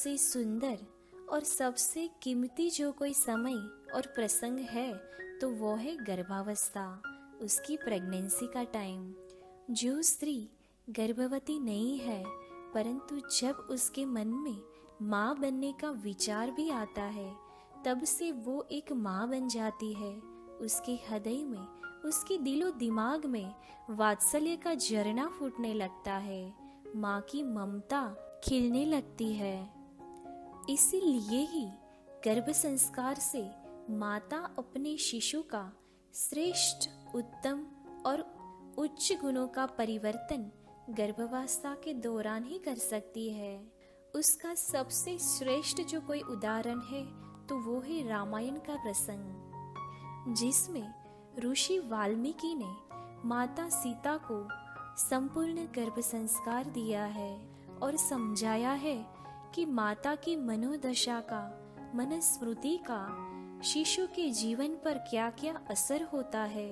से सुंदर और सबसे कीमती जो कोई समय और प्रसंग है तो वो है गर्भावस्था, उसकी प्रेगनेंसी का टाइम। जो स्त्री गर्भवती नहीं है परंतु जब उसके मन में माँ बनने का विचार भी आता है तब से वो एक माँ बन जाती है। उसके हृदय में, उसके दिलो दिमाग में वात्सल्य का झरना फूटने लगता है, माँ की ममता खिलने लगती है। इसीलिए ही गर्भ संस्कार से माता अपने शिशु का श्रेष्ठ, उत्तम और उच्च गुणों का परिवर्तन गर्भावस्था के दौरान ही कर सकती है। उसका सबसे श्रेष्ठ जो कोई उदाहरण है तो वो है रामायण का प्रसंग, जिसमें ऋषि वाल्मीकि ने माता सीता को संपूर्ण गर्भ संस्कार दिया है और समझाया है कि माता की मनोदशा का, मनस्मृति का शिशु के जीवन पर क्या क्या असर होता है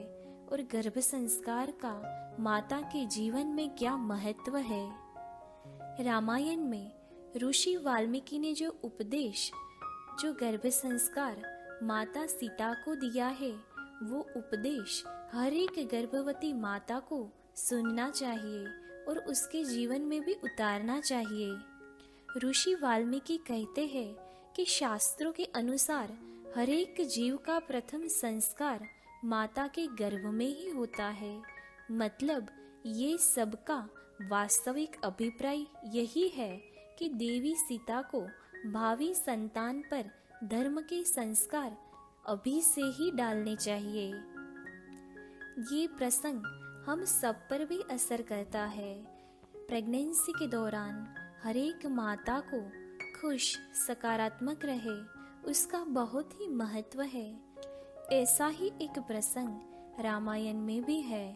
और गर्भ संस्कार का माता के जीवन में क्या महत्व है। रामायण में ऋषि वाल्मीकि ने जो उपदेश, जो गर्भ संस्कार माता सीता को दिया है, वो उपदेश हर एक गर्भवती माता को सुनना चाहिए और उसके जीवन में भी उतारना चाहिए। ऋषि वाल्मीकि कहते हैं कि शास्त्रों के अनुसार हर एक जीव का प्रथम संस्कार माता के गर्भ में ही होता है। मतलब ये सबका वास्तविक अभिप्राय यही है कि देवी सीता को भावी संतान पर धर्म के संस्कार अभी से ही डालने चाहिए। ये प्रसंग हम सब पर भी असर करता है। प्रेगनेंसी के दौरान हर एक माता को खुश, सकारात्मक रहे, उसका बहुत ही महत्व है। ऐसा ही एक प्रसंग रामायण में भी है।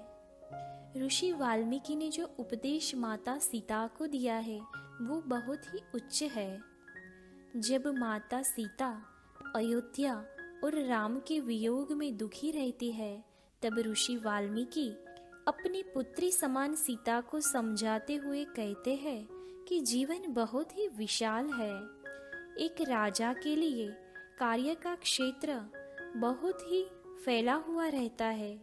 ऋषि वाल्मीकि ने जो उपदेश माता सीता को दिया है वो बहुत ही उच्च है। जब माता सीता अयोध्या और राम के वियोग में दुखी रहती है तब ऋषि वाल्मीकि अपनी पुत्री समान सीता को समझाते हुए कहते हैं कि जीवन बहुत ही विशाल है। एक राजा के लिए कार्य का क्षेत्र बहुत ही फैला हुआ रहता है।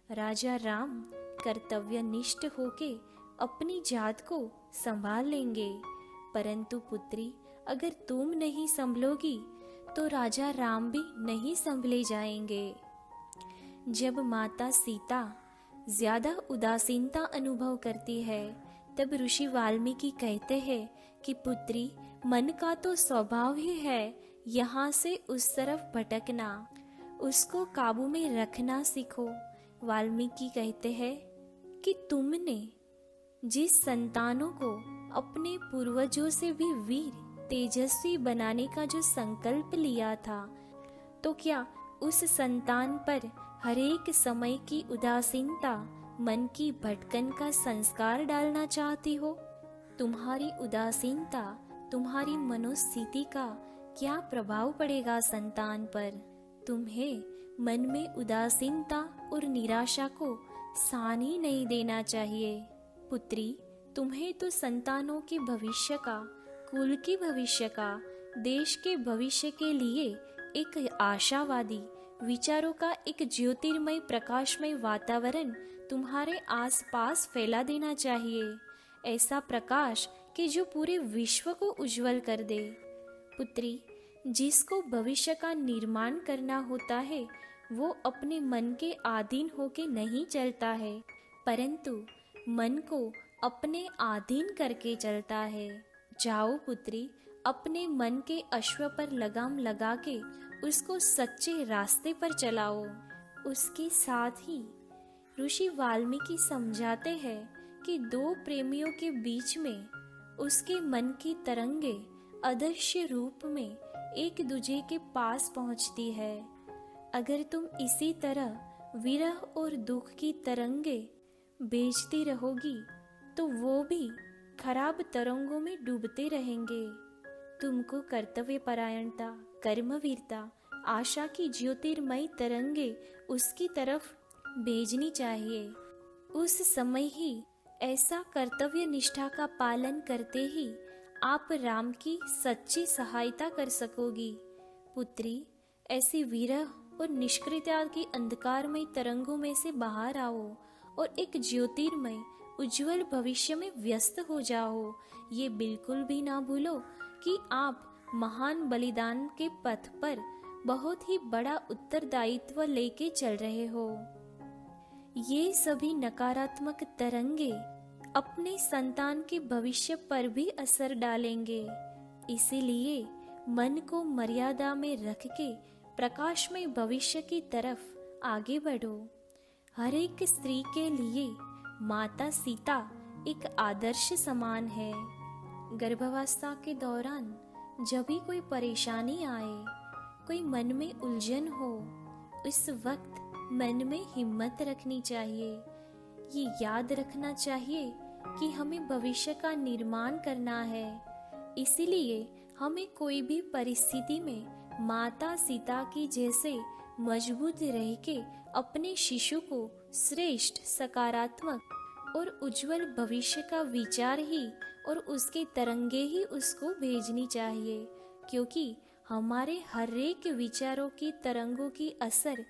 राजा राम कर्तव्यनिष्ठ होके अपनी जात को संभाल लेंगे, परंतु पुत्री अगर तुम नहीं संभलोगी तो राजा राम भी नहीं संभले जाएंगे। जब माता सीता ज्यादा उदासीनता अनुभव करती है तब ऋषि वाल्मीकि कहते हैं कि पुत्री, मन का तो स्वभाव ही है यहाँ से उस तरफ भटकना, उसको काबू में रखना सीखो। वाल्मीकि कहते हैं कि तुमने जिस संतानों को अपने पूर्वजों से भी वीर, तेजस्वी बनाने का जो संकल्प लिया था, तो क्या उस संतान पर हर एक समय की उदासीनता, मन की भटकन का संस्कार डालना चाहती हो? तुम्हारी उदासीनता, तुम्हारी मनोस्थिति का क्या प्रभाव पड़ेगा संतान पर? तुम्हें मन में उदासीनता और निराशा को स्थान ही नहीं देना चाहिए। पुत्री, तुम्हें तो संतानों के भविष्य का, कुल के भविष्य का, देश के भविष्य के लिए एक आशावादी विचारों का एक ज्योतिर्मय प्रकाशमय वातावरण तुम्हारे आसपास फैला देना चाहिए। ऐसा प्रकाश कि जो पूरे विश्व को उज्जवल कर दे। पुत्री, जिसको भविष्य का निर्माण करना होता है वो अपने मन के अधीन होके नहीं चलता है, परंतु मन को अपने अधीन करके चलता है। जाओ पुत्री, अपने मन के अश्व पर लगाम लगा के उसको सच्चे रास्ते पर चलाओ। उसके साथ ही ऋषि वाल्मीकि समझाते हैं कि दो प्रेमियों के बीच में उसके मन की तरंगे अदृश्य रूप में एक दूजे के पास पहुंचती है। अगर तुम इसी तरह विरह और दुख की तरंगे भेजती रहोगी तो वो भी खराब तरंगों में डूबते रहेंगे। तुमको कर्तव्य परायणता, कर्मवीरता, आशा की ज्योतिर्मय तरंगे उसकी तरफ भेजनी चाहिए। उस समय ही ऐसा कर्तव्य निष्ठा का पालन करते ही आप राम की सच्ची सहायता कर सकोगी। पुत्री, ऐसी विरह और निष्क्रियता की अंधकारमय तरंगों में से बाहर आओ और एक ज्योतिर्मय उज्जवल भविष्य में व्यस्त हो जाओ। ये बिल्कुल भी ना भूलो कि आप महान बलिदान के पथ पर बहुत ही बड़ा उत्तरदायित्व लेके चल रहे हो। ये सभी नकारात्मक तरंगे अपने संतान के भविष्य पर भी असर डालेंगे। इसीलिए मन को मर्यादा में रख के प्रकाशमय भविष्य की तरफ आगे बढ़ो। हर एक स्त्री के लिए माता सीता एक आदर्श समान है। गर्भावस्था के दौरान जब भी कोई परेशानी आए, कोई मन में उलझन हो, इस वक्त मन में हिम्मत रखनी चाहिए। ये याद रखना चाहिए कि हमें भविष्य का निर्माण करना है। इसीलिए हमें कोई भी परिस्थिति में माता सीता की जैसे मजबूत रह के अपने शिशु को श्रेष्ठ, सकारात्मक और उज्जवल भविष्य का विचार ही और उसके तरंगे ही उसको भेजनी चाहिए, क्योंकि हमारे हर एक विचारों की तरंगों की असर